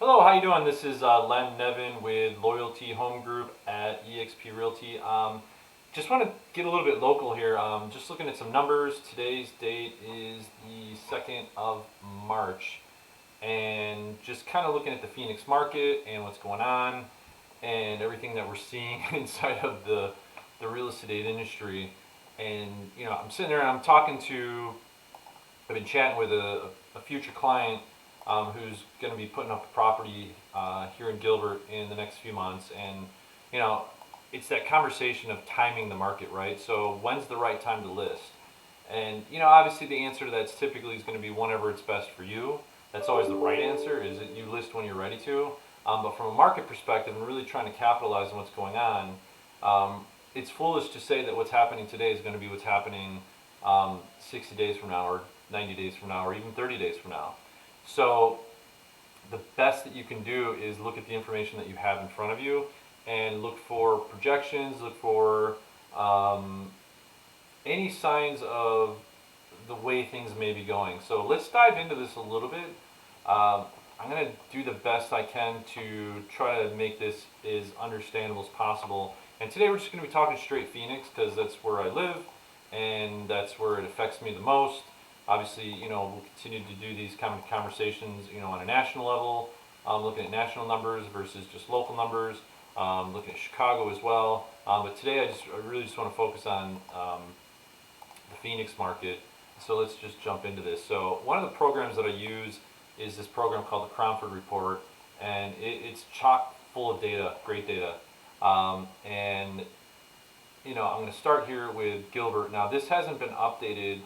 Hello, how you doing? This is Len Nevin with Loyalty Home Group at eXp Realty. Just want to get a little bit local here. Just looking at some numbers. Today's date is the 2nd of March, and just kind of looking at the Phoenix market and what's going on and everything that we're seeing inside of the real estate industry. And I'm sitting there and I've been chatting with a future client who's going to be putting up a property here in Gilbert in the next few months. And, you know, it's that conversation of timing the market, right? So when's the right time to list? And, obviously the answer to that's typically is going to be whenever it's best for you. That's always the right answer, is that you list when you're ready to. But from a market perspective and really trying to capitalize on what's going on, it's foolish to say that what's happening today is going to be what's happening 60 days from now or 90 days from now or even 30 days from now. So the best that you can do is look at the information that you have in front of you and look for projections, look for any signs of the way things may be going. So let's dive into this a little bit. I'm going to do the best I can to try to make this as understandable as possible. And today we're just going to be talking straight Phoenix because that's where I live and that's where it affects me the most. Obviously, we'll continue to do these kind of conversations, on a national level, looking at national numbers versus just local numbers, looking at Chicago as well. But today I really just want to focus on the Phoenix market. So let's just jump into this. So one of the programs that I use is this program called the Cromford Report, and it's chock full of data, great data. And I'm going to start here with Gilbert. Now this hasn't been updated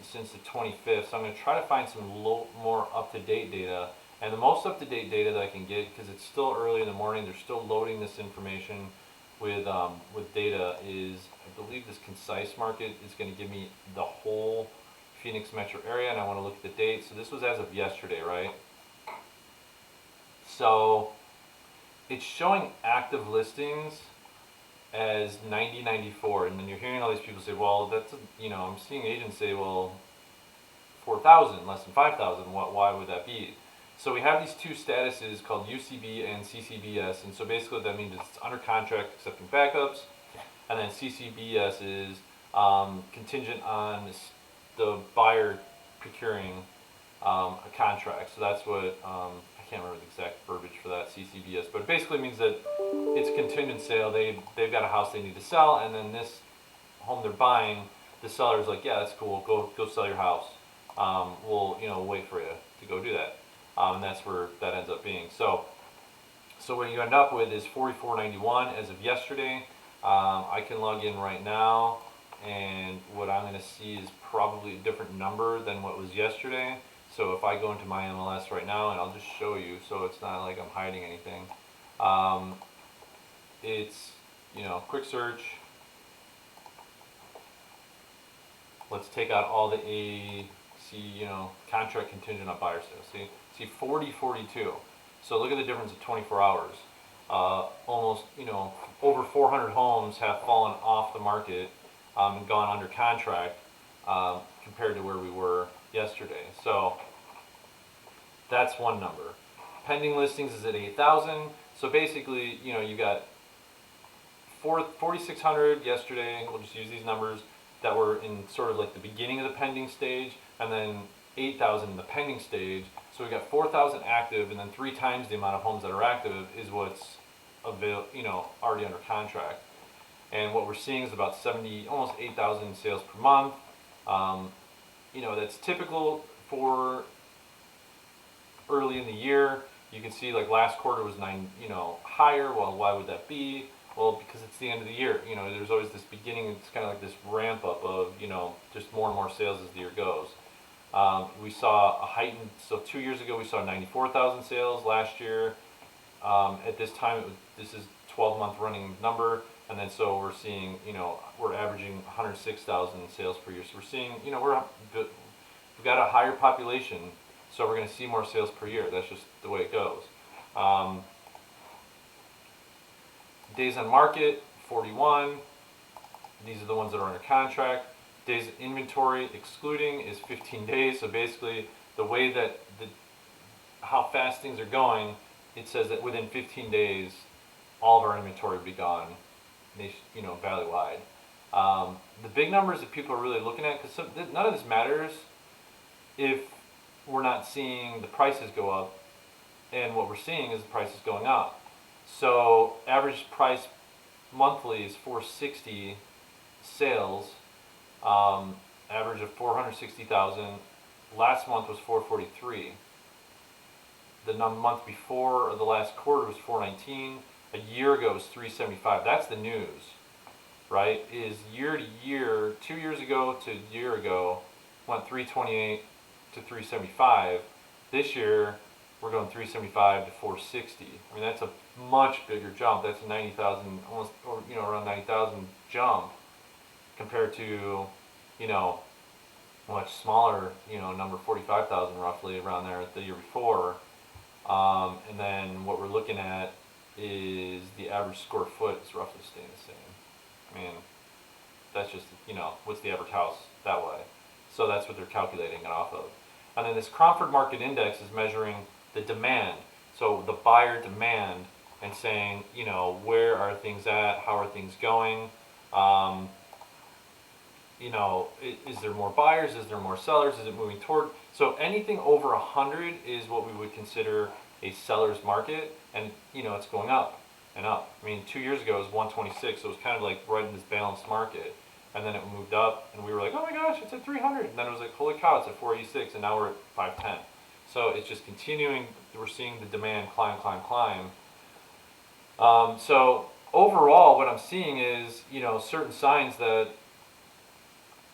since the 25th, so I'm going to try to find some more up-to-date data. And the most up-to-date data that I can get, because it's still early in the morning, they're still loading this information with data, is I believe this concise market is going to give me the whole Phoenix metro area, and I want to look at the date. So this was as of yesterday, right? So it's showing active listings as 9094, and then you're hearing all these people say, well, I'm seeing agents say, well, 4,000, less than 5,000, why would that be? So we have these two statuses called UCB and CCBS, and so basically what that means is it's under contract accepting backups, and then CCBS is contingent on the buyer procuring a contract. So that's what, I can't remember the exact verbiage for that, CCBS, but it basically means that it's a contingent sale. They've got a house they need to sell, and then this home they're buying, the seller's like, yeah, that's cool, go sell your house. We'll wait for you to go do that, and that's where that ends up being. So what you end up with is 4491 as of yesterday. I can log in right now, and what I'm going to see is probably a different number than what was yesterday. So if I go into my MLS right now, and I'll just show you, so it's not like I'm hiding anything. It's, quick search. Let's take out all the contract contingent on buyer sales. See 4042. So look at the difference of 24 hours. Almost, over 400 homes have fallen off the market and gone under contract compared to where we were yesterday. So that's one number. Pending listings is at 8,000. So basically, you got 4,600 yesterday. We'll just use these numbers that were in sort of like the beginning of the pending stage, and then 8,000 in the pending stage. So we got 4,000 active, and then 3 times the amount of homes that are active is what's already under contract. And what we're seeing is about almost 8,000 sales per month. That's typical for early in the year. You can see like last quarter was higher. Well, why would that be? Well, because it's the end of the year. There's always this beginning. It's kind of like this ramp up of just more and more sales as the year goes. We saw a heightened. So 2 years ago we saw 94,000 sales. Last year, at this time, this is 12-month running number. And then so we're seeing, we're averaging 106,000 sales per year. So we're seeing, we've got a higher population, so we're going to see more sales per year. That's just the way it goes. Days on market, 41. These are the ones that are under contract. Days inventory excluding is 15 days. So basically, the way that how fast things are going, it says that within 15 days, all of our inventory will be gone, valley wide. The big numbers that people are really looking at, because none of this matters if we're not seeing the prices go up, and what we're seeing is the prices going up. So average price monthly is 460 sales, average of 460,000. Last month was 443. The month before, or the last quarter, was 419. A year ago was 375. That's the news, right? Is year to year, 2 years ago to a year ago, went 328 to 375. This year, we're going 375 to 460. I mean, that's a much bigger jump. That's a 90,000, almost, or around 90,000 jump compared to, much smaller, number 45,000 roughly around there the year before. And then what we're looking at is the average square foot is roughly staying the same. I mean, that's just, what's the average house that way? So that's what they're calculating it off of. And then this Cromford Market Index is measuring the demand. So the buyer demand and saying, where are things at? How are things going? Is there more buyers? Is there more sellers? Is it moving toward? So anything over 100 is what we would consider a seller's market, and it's going up and up. I mean, 2 years ago it was 126, so it was kind of like right in this balanced market, and then it moved up, and we were like, oh my gosh, it's at 300, and then it was like, holy cow, it's at 486, and now we're at 510. So it's just continuing. We're seeing the demand climb, climb, climb. So overall, what I'm seeing is certain signs that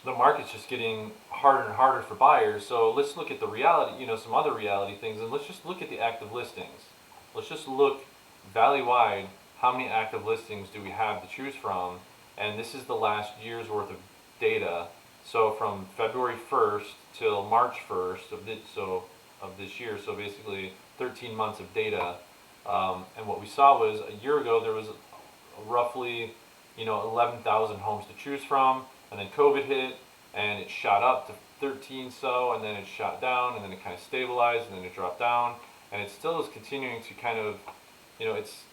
the market's just getting harder and harder for buyers. So let's look at the reality, some other reality things, and let's just look at the active listings. Let's just look valley-wide, how many active listings do we have to choose from? And this is the last year's worth of data. So from February 1st till March 1st of this year, so basically 13 months of data. And what we saw was a year ago there was roughly 11,000 homes to choose from. And then COVID hit, and it shot up to 13 and then it shot down, and then it kind of stabilized, and then it dropped down, and it still is continuing to kind of, it's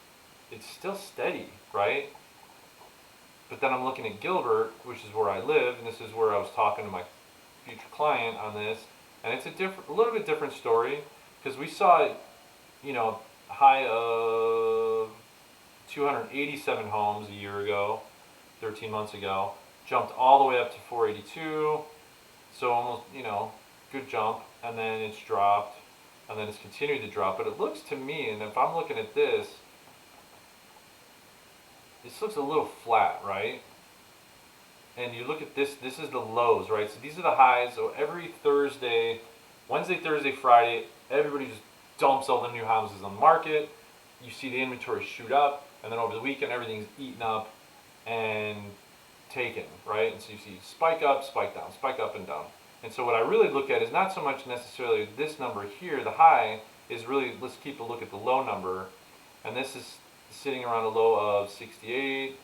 still steady, right? But then I'm looking at Gilbert, which is where I live, and this is where I was talking to my future client on this, and it's a little bit different story, because we saw, high of 287 homes a year ago, 13 months ago. Jumped all the way up to 482, so almost, good jump, and then it's dropped, and then it's continued to drop. But it looks to me, and if I'm looking at this looks a little flat, right? And you look at this is the lows, right? So these are the highs. So every Thursday, Wednesday, Thursday, Friday, everybody just dumps all the new houses on the market. You see the inventory shoot up, and then over the weekend, everything's eaten up and taken, right? And so you see spike up, spike down, spike up and down. And so what I really look at is not so much necessarily this number here, the high, is really, let's keep a look at the low number. And this is sitting around a low of 68.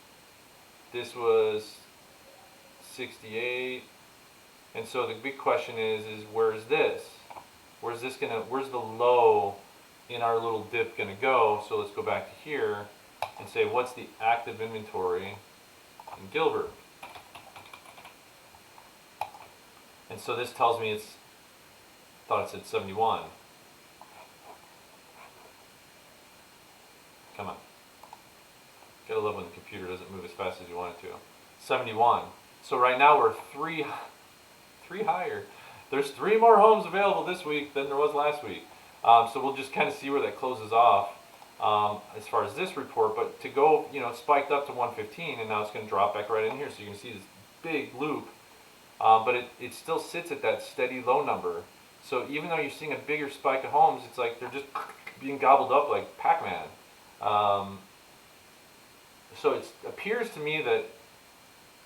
This was 68. And so the big question is where's this? Where's the low in our little dip gonna go? So let's go back to here and say, what's the active inventory in Gilbert? And so this tells me thought it said 71. Come on. Gotta love when the computer doesn't move as fast as you want it to. 71. So right now we're three higher. There's 3 more homes available this week than there was last week. So we'll just kind of see where that closes off as far as this report. But to go, it spiked up to 115, and now it's going to drop back right in here. So you can see this big loop. But it still sits at that steady low number. So even though you're seeing a bigger spike of homes, it's like they're just being gobbled up like Pac-Man. So it appears to me that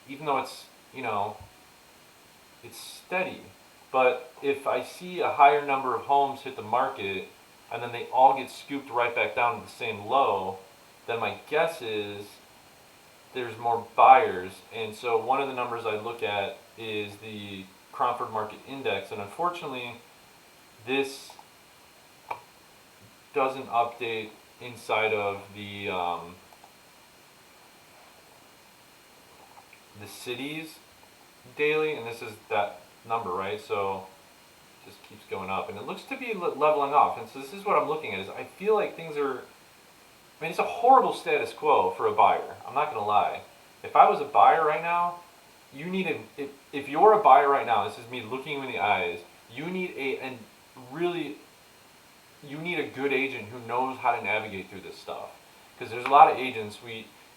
even though it's, it's steady, but if I see a higher number of homes hit the market and then they all get scooped right back down to the same low, then my guess is there's more buyers. And so one of the numbers I look at is the Cromford Market Index, and unfortunately this doesn't update inside of the cities daily, and this is that number, right? So it just keeps going up, and it looks to be leveling off. And so this is what I'm looking at. Is I feel like things are. I mean, it's a horrible status quo for a buyer. I'm not gonna lie. If I was a buyer right now, you need if you're a buyer right now, this is me looking you in the eyes. You need and really, you need a good agent who knows how to navigate through this stuff. Because there's a lot of agents,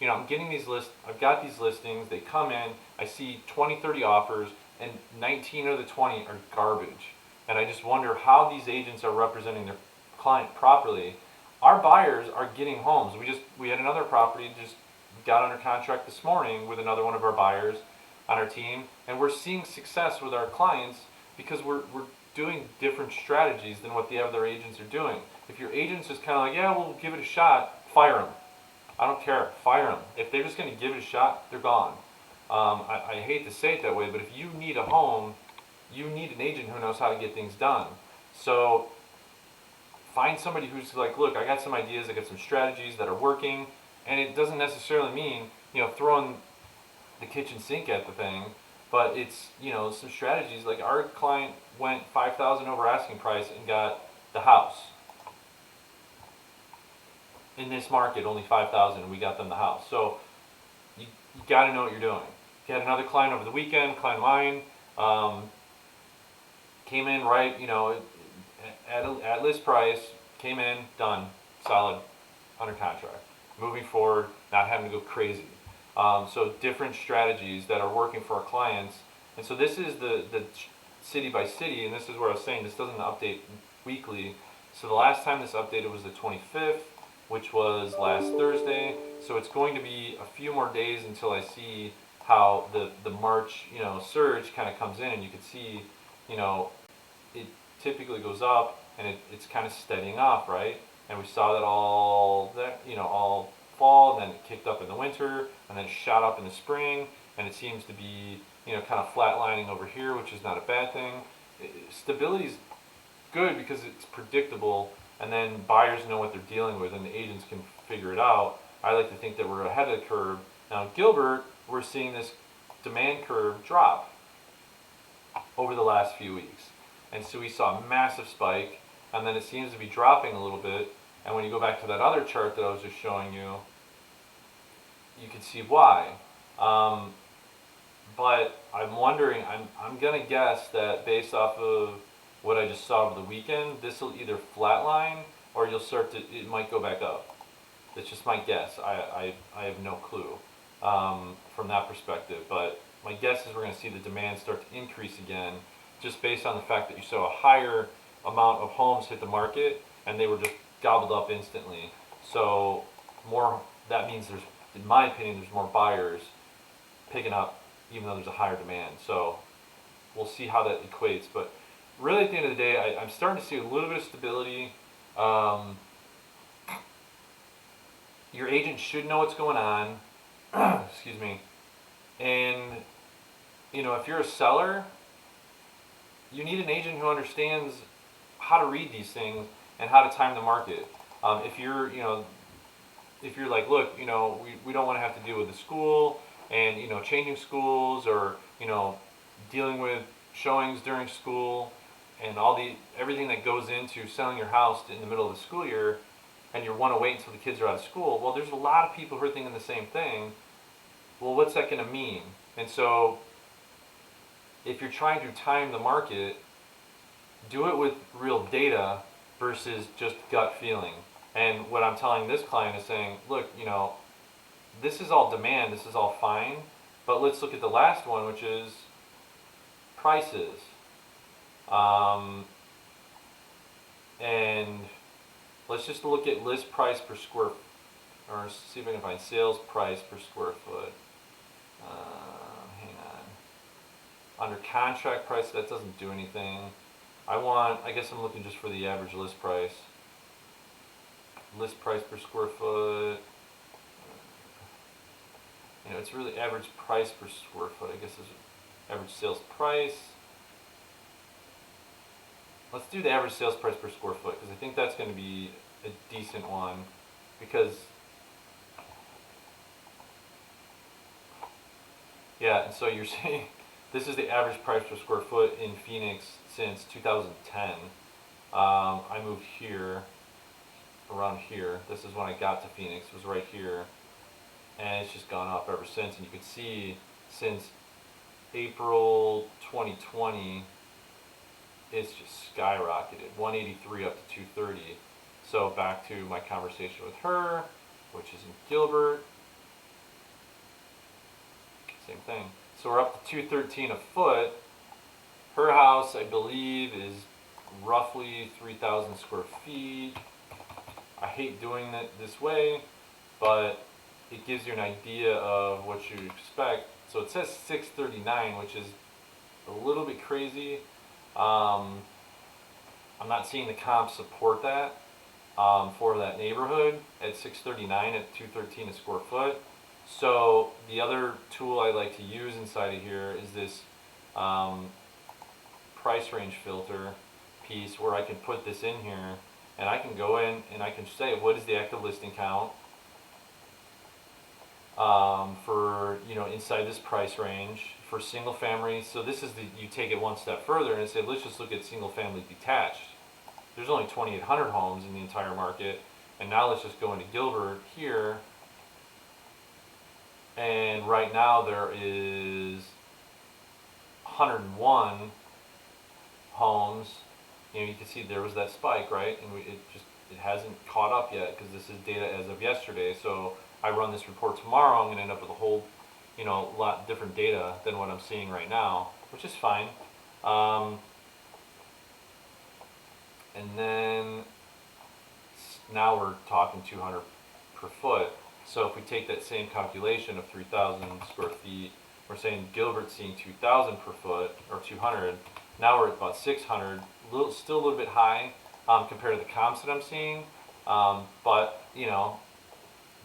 I'm getting these I've got these listings, they come in, I see 20, 30 offers, and 19 of the 20 are garbage. And I just wonder how these agents are representing their client properly. Our buyers are getting homes. We had another property just got under contract this morning with another one of our buyers on our team, and we're seeing success with our clients because we're doing different strategies than what the other agents are doing. If your agent's just kind of like, yeah, we'll give it a shot, fire them. I don't care, fire them. If they're just going to give it a shot, they're gone. I hate to say it that way, but if you need a home, you need an agent who knows how to get things done. So find somebody who's like, look, I got some ideas, I got some strategies that are working, and it doesn't necessarily mean, throwing the kitchen sink at the thing, but it's, some strategies. Like our client went 5,000 over asking price and got the house. In this market, only 5,000, and we got them the house. So you got to know what you're doing. We had another client over the weekend, client of mine, came in right, at list price, came in, done, solid, under contract. Moving forward, not having to go crazy. So different strategies that are working for our clients. And so this is the city by city, and this is where I was saying this doesn't update weekly. So the last time this updated was the 25th, which was last Thursday. So it's going to be a few more days until I see how the March, surge kind of comes in, and you can see, it typically goes up and it's kind of steadying off, right? And we saw that all fall, and then it kicked up in the winter, and then shot up in the spring, and it seems to be, kind of flatlining over here, which is not a bad thing. Stability is good because it's predictable, and then buyers know what they're dealing with, and the agents can figure it out. I like to think that we're ahead of the curve. Now in Gilbert, we're seeing this demand curve drop over the last few weeks. And so we saw a massive spike, and then it seems to be dropping a little bit. And when you go back to that other chart that I was just showing you, you can see why. But I'm wondering, I'm gonna guess that based off of what I just saw over the weekend, this will either flatline or it might go back up. It's just my guess. I have no clue from that perspective. But my guess is we're gonna see the demand start to increase again, just based on the fact that you saw a higher amount of homes hit the market and they were just gobbled up instantly. So that means in my opinion, there's more buyers picking up even though there's a higher demand. So we'll see how that equates. But really at the end of the day, I'm starting to see a little bit of stability. Your agent should know what's going on. Excuse me. And, if you're a seller, you need an agent who understands how to read these things and how to time the market. If you're like, look, we don't want to have to deal with the school and, changing schools or, dealing with showings during school and everything that goes into selling your house in the middle of the school year, and you want to wait until the kids are out of school. Well, there's a lot of people who are thinking the same thing. Well, what's that going to mean? And so if you're trying to time the market, do it with real data versus just gut feeling. And what I'm telling this client is saying, look, this is all demand, this is all fine, but let's look at the last one, which is prices. And let's just look at list price per square, or see if I can find sales price per square foot. Hang on. Under contract price, that doesn't do anything. I guess I'm looking just for the average list price. List price per square foot. It's really average price per square foot, I guess is average sales price. Let's do the average sales price per square foot, because I think that's going to be a decent one, because yeah, and so you're saying this is the average price per square foot in Phoenix since 2010. I moved here, around here. This is when I got to Phoenix, it was right here. And it's just gone up ever since. And you can see since April 2020, it's just skyrocketed. 183 up to 230. So back to my conversation with her, which is in Gilbert. Same thing. So we're up to 213 a foot. Her house, I believe, is roughly 3,000 square feet. I hate doing it this way, but it gives you an idea of what you expect. So it says 639, which is a little bit crazy. I'm not seeing the comps support that for that neighborhood at 639 at 213 a square foot. So the other tool I like to use inside of here is this price range filter piece, where I can put this in here and I can go in and I can say what is the active listing count for, you know, inside this price range for single family. So this is you take it one step further and say, let's just look at single family detached. There's only 2,800 homes in the entire market, and now let's just go into Gilbert here, and right now there is 101 homes. You know, you can see there was that spike, right? And it hasn't caught up yet, because this is data as of yesterday. So I run this report tomorrow, I'm going to end up with a whole, you know, lot different data than what I'm seeing right now, which is fine. And then now we're talking 200 per foot. So if we take that same calculation of 3,000 square feet, we're saying Gilbert's seeing 2,000 per foot, or 200. Now we're at about 600, still a little bit high compared to the comps that I'm seeing. But, you know,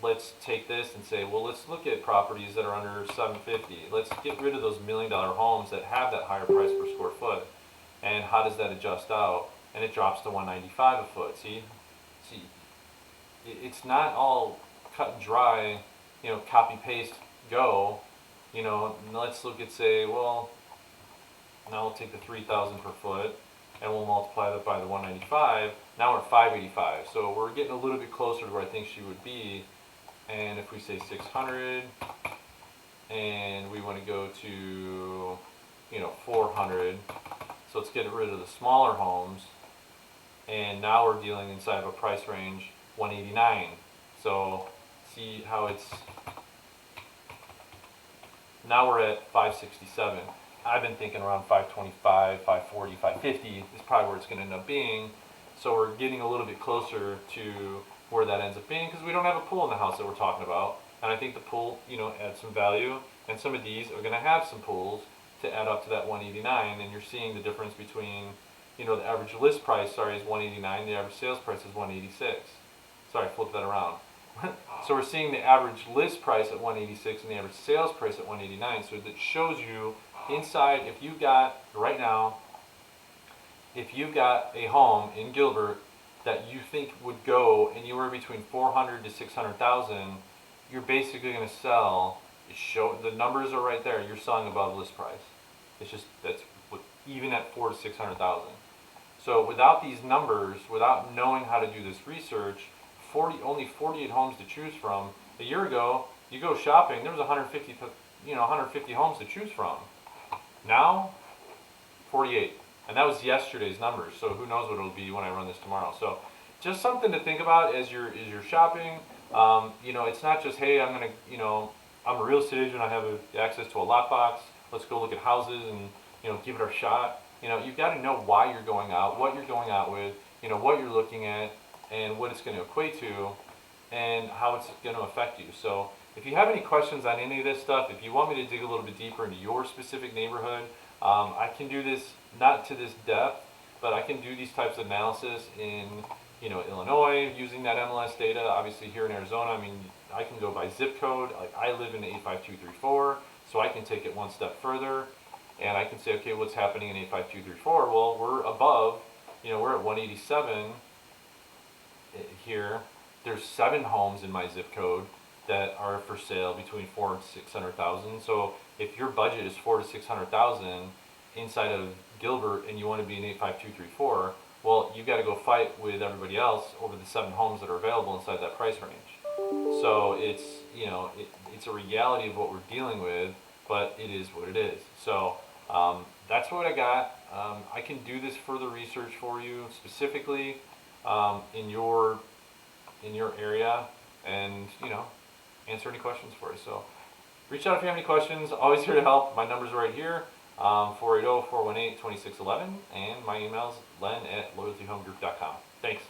let's take this and say, well, let's look at properties that are under 750. Let's get rid of those $1 million homes that have that higher price per square foot. And how does that adjust out? And it drops to 195 a foot. See, it's not all cut and dry, you know, copy paste go. You know, let's look at, say, well, now we'll take the 3,000 per foot and we'll multiply that by the 195. Now we're at 585. So we're getting a little bit closer to where I think she would be. And if we say 600 and we want to go to, you know, 400, so let's get rid of the smaller homes. And now we're dealing inside of a price range 189. So see how it's, now we're at 567. I've been thinking around 525, 540, 550 is probably where it's going to end up being. So we're getting a little bit closer to where that ends up being, because we don't have a pool in the house that we're talking about. And I think the pool, you know, adds some value, and some of these are going to have some pools to add up to that 189. And you're seeing the difference between, you know, the average list price, is 189, the average sales price is 186. Sorry, flip that around. So we're seeing the average list price at 186 and the average sales price at 189. So that shows you inside, if you got, right now, if you've got a home in Gilbert that you think would go anywhere between 400 to 600,000, you're basically going to sell. The numbers are right there. You're selling above list price. It's just, that's what, even at 400 to 600,000. So without these numbers, without knowing how to do this research, only 48 homes to choose from. A year ago, you go shopping, there was 150 homes to choose from. Now, 48. And that was yesterday's numbers, so who knows what it'll be when I run this tomorrow. So just something to think about as you're shopping. You know, it's not just, hey, I'm a real estate agent, I have access to a lot box, let's go look at houses and, you know, give it a shot. You know, you've got to know why you're going out, what you're going out with, you know, what you're looking at, and what it's going to equate to, and how it's going to affect you. So if you have any questions on any of this stuff, if you want me to dig a little bit deeper into your specific neighborhood, I can do this, not to this depth, but I can do these types of analysis in, you know, Illinois, using that MLS data. Obviously here in Arizona, I mean, I can go by zip code. Like, I live in 85234, so I can take it one step further, and I can say, okay, what's happening in 85234? Well, we're above, you know, we're at 187. here, there's 7 homes in my zip code that are for sale between 4 and 600,000. So if your budget is 4 to 600,000 inside of Gilbert and you want to be in 85234, well, you got to go fight with everybody else over the 7 homes that are available inside that price range. So it's, it's a reality of what we're dealing with, but it is what it is. So that's what I got. I can do this further research for you specifically in your area, and answer any questions for you. So reach out if you have any questions. Always here to help. My number's right here, 480-418-2611, and my email's len@loyaltyhomegroup.com. Thanks.